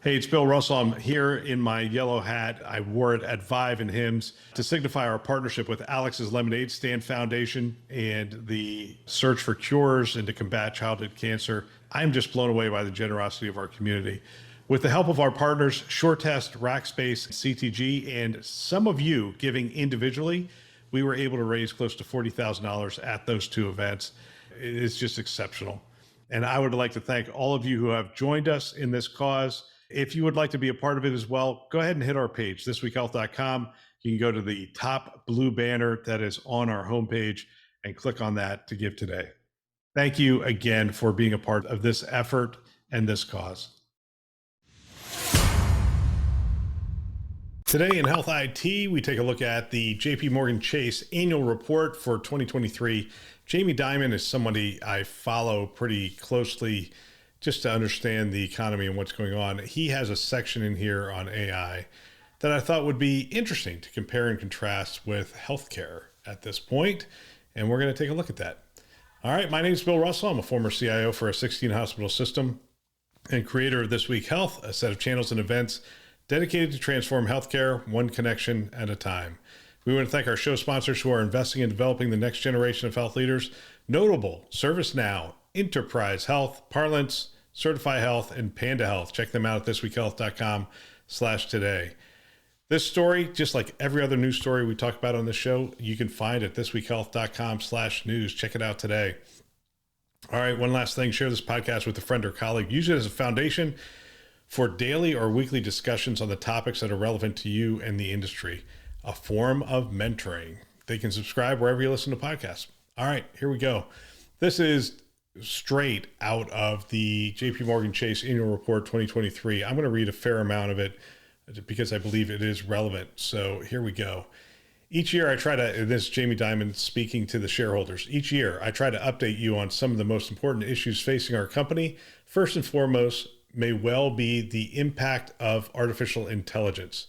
Hey, it's Bill Russell. I'm here in my yellow hat. I wore it at Vive and Hims to signify our partnership with Alex's Lemonade Stand Foundation and the search for cures and to combat childhood cancer. I'm just blown away by the generosity of our community. With the help of our partners, SureTest, Rackspace, CTG, and some of you giving individually, we were able to raise close to $40,000 at those two events. It is just exceptional. And I would like to thank all of you who have joined us in this cause. If you would like to be a part of it as well, go ahead and hit our page, thisweekhealth.com. You can go to the top blue banner that is on our homepage and click on that to give today. Thank you again for being a part of this effort and this cause. Today in Health IT, we take a look at the JP Morgan Chase annual report for 2023. Jamie Dimon is somebody I follow pretty closely just to understand the economy and what's going on. He has a section in here on AI that I thought would be interesting to compare and contrast with healthcare at this point, and we're going to take a look at that. All right, my name is Bill Russell. I'm a former CIO for a 16-hospital system and creator of This Week Health, a set of channels and events dedicated to transform healthcare one connection at a time. We want to thank our show sponsors who are investing in developing the next generation of health leaders, notable ServiceNow, Enterprise Health, Parlance, Certify Health, and Panda Health. Check them out at thisweekhealth.com/today. This story, just like every other news story we talk about on this show, you can find at thisweekhealth.com/news. Check it out today. All right, one last thing. Share this podcast with a friend or colleague. Use it as a foundation for daily or weekly discussions on the topics that are relevant to you and the industry. A form of mentoring. They can subscribe wherever you listen to podcasts. All right, here we go. This is straight out of the JP Morgan Chase annual report 2023. I'm going to read a fair amount of it because I believe it is relevant. So here we go. Each year I try to, this is Jamie Dimon speaking to the shareholders. Each year I try to update you on some of the most important issues facing our company. First and foremost may well be the impact of artificial intelligence.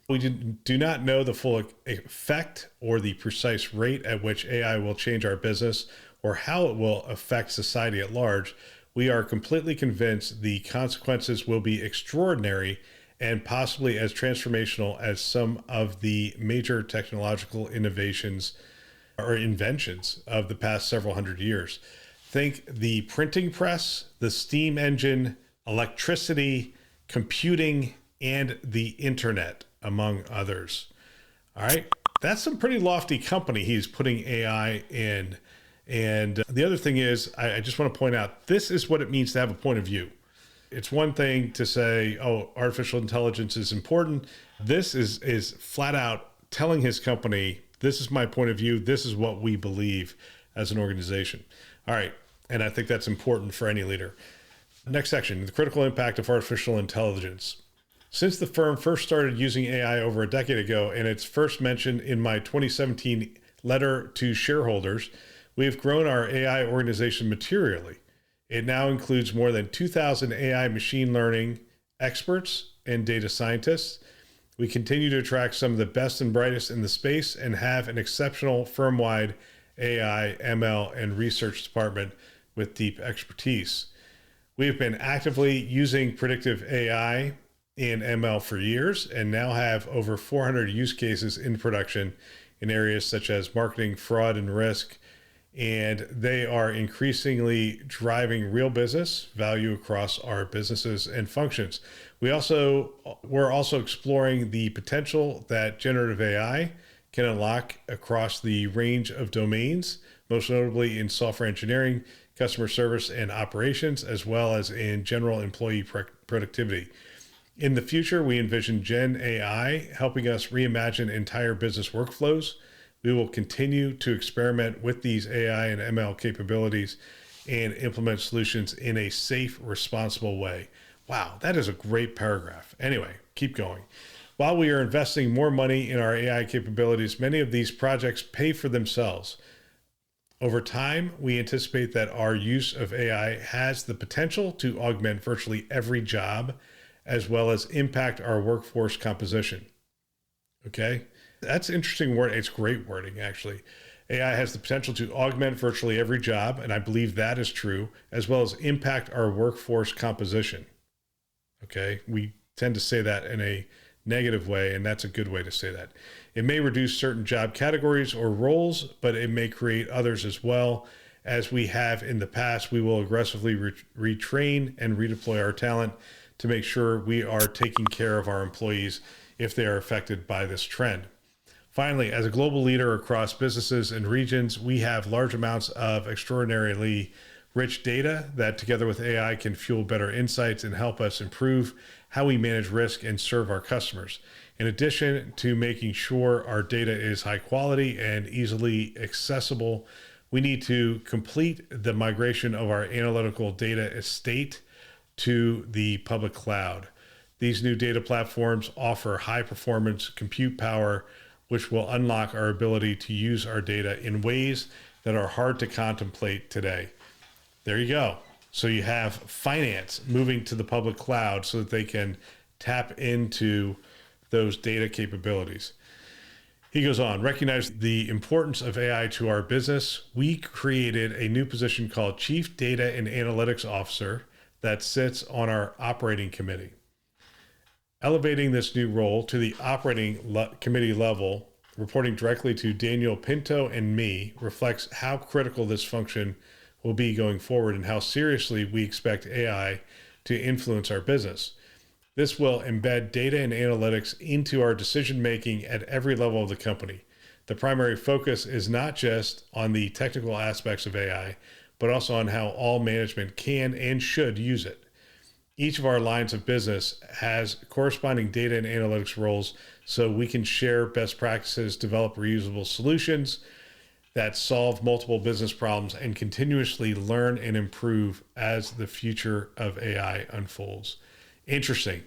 We do not know the full effect or the precise rate at which AI will change our business or how it will affect society at large. We are completely convinced the consequences will be extraordinary and possibly as transformational as some of the major technological innovations or inventions of the past several hundred years. Think the printing press, the steam engine, electricity, computing, and the internet, among others. All right, that's some pretty lofty company he's putting AI in. And the other thing is, I just want to point out, this is what it means to have a point of view. It's one thing to say, oh, artificial intelligence is important. This is flat out telling his company, this is my point of view. This is what we believe as an organization. All right, and I think that's important for any leader. Next section, the critical impact of artificial intelligence. Since the firm first started using AI over a decade ago, and it's first mentioned in my 2017 letter to shareholders, we have grown our AI organization materially. It now includes more than 2,000 AI machine learning experts and data scientists. We continue to attract some of the best and brightest in the space and have an exceptional firm-wide AI, ML, and research department with deep expertise. We have been actively using predictive AI and ML for years and now have over 400 use cases in production in areas such as marketing, fraud, and risk. And they are increasingly driving real business value across our businesses and functions. We're also exploring the potential that generative AI can unlock across the range of domains, most notably in software engineering, customer service, and operations, as well as in general employee productivity. In the future, we envision Gen AI helping us reimagine entire business workflows. We will continue to experiment with these AI and ML capabilities and implement solutions in a safe, responsible way. Wow, that is a great paragraph. Anyway, keep going. While we are investing more money in our AI capabilities, many of these projects pay for themselves. Over time, we anticipate that our use of AI has the potential to augment virtually every job, as well as impact our workforce composition. Okay? That's interesting word. It's great wording, actually. AI has the potential to augment virtually every job, and I believe that is true, as well as impact our workforce composition. Okay. We tend to say that in a negative way, and that's a good way to say that. It may reduce certain job categories or roles, but it may create others as well. As we have in the past, we will aggressively retrain and redeploy our talent to make sure we are taking care of our employees if they are affected by this trend. Finally, as a global leader across businesses and regions, we have large amounts of extraordinarily rich data that, together with AI, can fuel better insights and help us improve how we manage risk and serve our customers. In addition to making sure our data is high quality and easily accessible, we need to complete the migration of our analytical data estate to the public cloud. These new data platforms offer high performance compute power, which will unlock our ability to use our data in ways that are hard to contemplate today. There you go. So you have finance moving to the public cloud so that they can tap into those data capabilities. He goes on, recognize the importance of AI to our business. We created a new position called Chief Data and Analytics Officer that sits on our operating committee. Elevating this new role to the operating committee level, reporting directly to Daniel Pinto and me, reflects how critical this function will be going forward and how seriously we expect AI to influence our business. This will embed data and analytics into our decision making at every level of the company. The primary focus is not just on the technical aspects of AI, but also on how all management can and should use it. Each of our lines of business has corresponding data and analytics roles so we can share best practices, develop reusable solutions that solve multiple business problems, and continuously learn and improve as the future of AI unfolds. Interesting.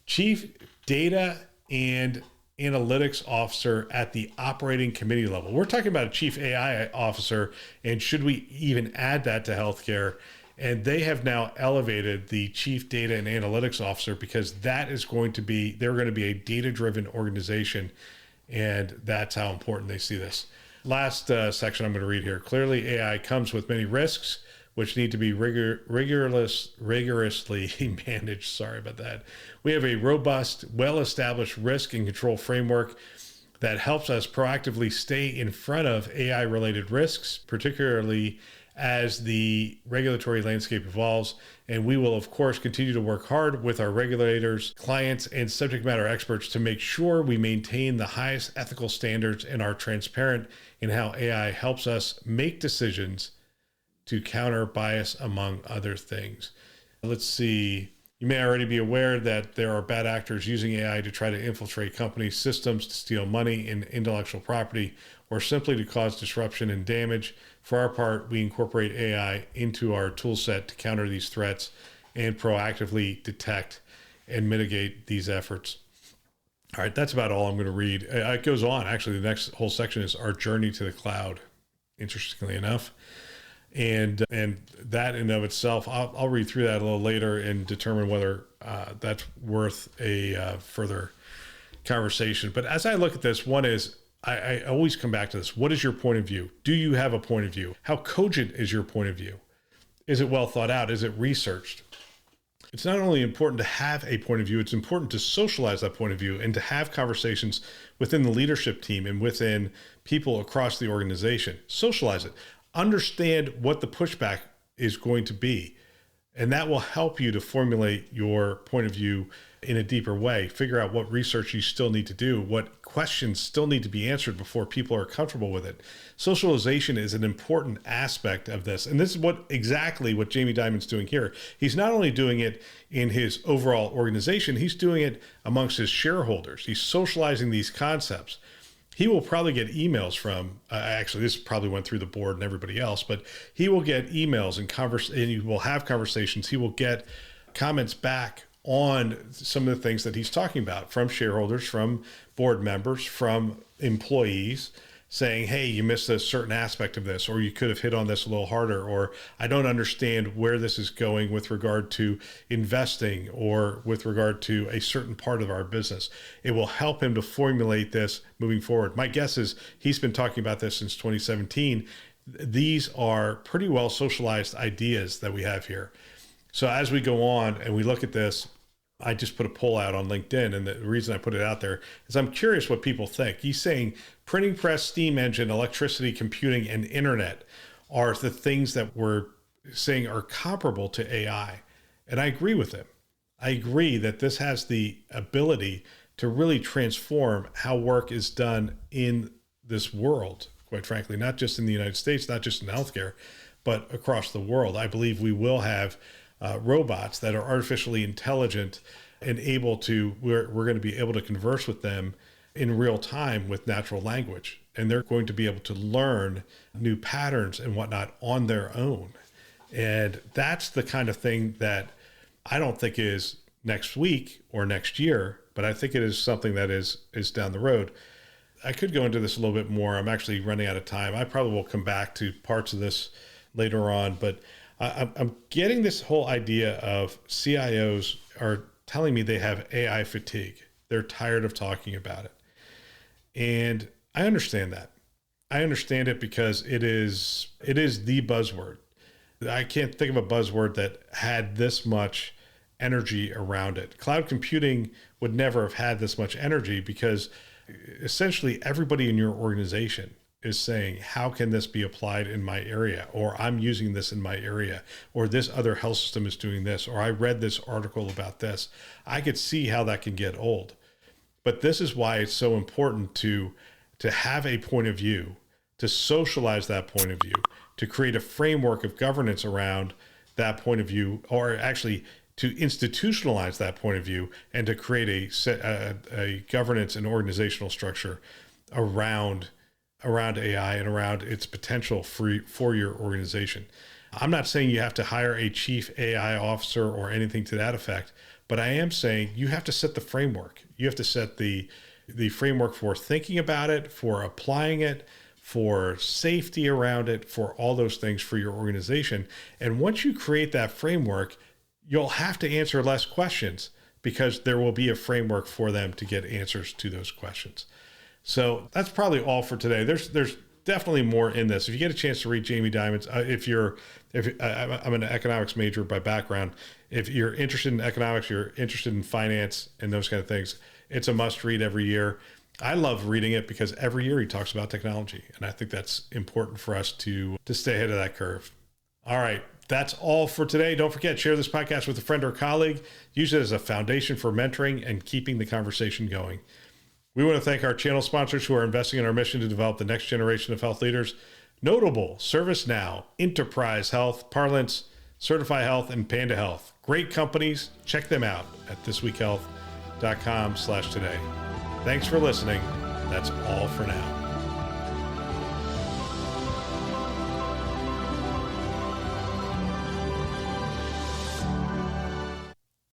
Chief Data and Analytics Officer at the operating committee level. We're talking about a Chief AI Officer, and should we even add that to healthcare? And they have now elevated the Chief Data and Analytics Officer because that is going to be, they're going to be a data-driven organization, and that's how important they see this. Last section I'm going to read here. Clearly, AI comes with many risks, which need to be rigorously managed. Sorry about that. We have a robust, well-established risk and control framework that helps us proactively stay in front of AI-related risks, particularly as the regulatory landscape evolves. And we will, of course, continue to work hard with our regulators, clients, and subject matter experts to make sure we maintain the highest ethical standards and are transparent in how AI helps us make decisions to counter bias, among other things. Let's see. You may already be aware that there are bad actors using AI to try to infiltrate company systems to steal money and intellectual property, or simply to cause disruption and damage. For our part, we incorporate AI into our tool set to counter these threats and proactively detect and mitigate these efforts. All right, that's about all I'm going to read. It goes on. Actually, the next whole section is our journey to the cloud, interestingly enough. And that in and of itself, I'll read through that a little later and determine whether that's worth a further conversation. But as I look at this, one is, I always come back to this. What is your point of view? Do you have a point of view? How cogent is your point of view? Is it well thought out? Is it researched? It's not only important to have a point of view, it's important to socialize that point of view and to have conversations within the leadership team and within people across the organization. Socialize it. Understand what the pushback is going to be. And that will help you to formulate your point of view in a deeper way. Figure out what research you still need to do, what questions still need to be answered before people are comfortable with it. Socialization is an important aspect of this. And this is exactly what Jamie Dimon's doing here. He's not only doing it in his overall organization, he's doing it amongst his shareholders. He's socializing these concepts. He will probably get emails from, actually, this probably went through the board and everybody else, but he will get emails and he will have conversations. He will get comments back on some of the things that he's talking about from shareholders, from board members, from employees, saying, hey, you missed a certain aspect of this, or you could have hit on this a little harder, or I don't understand where this is going with regard to investing or with regard to a certain part of our business. It will help him to formulate this moving forward. My guess is he's been talking about this since 2017. These are pretty well socialized ideas that we have here. So as we go on and we look at this, I just put a poll out on LinkedIn, and the reason I put it out there is I'm curious what people think. He's saying printing press, steam engine, electricity, computing, and internet are the things that we're saying are comparable to AI. And I agree with him. I agree that this has the ability to really transform how work is done in this world, quite frankly, not just in the United States, not just in healthcare, but across the world. I believe we will have robots that are artificially intelligent and able to, we're going to be able to converse with them in real time with natural language. And they're going to be able to learn new patterns and whatnot on their own. And that's the kind of thing that I don't think is next week or next year, but I think it is something that is down the road. I could go into this a little bit more. I'm actually running out of time. I probably will come back to parts of this later on, but I'm getting this whole idea of CIOs are telling me they have AI fatigue. They're tired of talking about it. And I understand that. I understand it because it is the buzzword. I can't think of a buzzword that had this much energy around it. Cloud computing would never have had this much energy because essentially everybody in your organization is saying, how can this be applied in my area? Or I'm using this in my area, or this other health system is doing this, or I read this article about this. I could see how that can get old. But this is why it's so important to have a point of view, to socialize that point of view, to create a framework of governance around that point of view, or actually to institutionalize that point of view and to create a governance and organizational structure around AI and around its potential for your organization. I'm not saying you have to hire a chief AI officer or anything to that effect, but I am saying you have to set the framework. You have to set the framework for thinking about it, for applying it, for safety around it, for all those things for your organization. And once you create that framework, you'll have to answer less questions because there will be a framework for them to get answers to those questions. So that's probably all for today. There's definitely more in this. If you get a chance to read Jamie Dimon's, I'm an economics major by background. If you're interested in economics, you're interested in finance and those kind of things, it's a must read every year. I love reading it because every year he talks about technology. And I think that's important for us to stay ahead of that curve. All right. That's all for today. Don't forget, share this podcast with a friend or colleague. Use it as a foundation for mentoring and keeping the conversation going. We want to thank our channel sponsors who are investing in our mission to develop the next generation of health leaders. Notable: ServiceNow, Enterprise Health, Parlance, Certify Health, and Panda Health. Great companies. Check them out at thisweekhealth.com/today. Thanks for listening. That's all for now.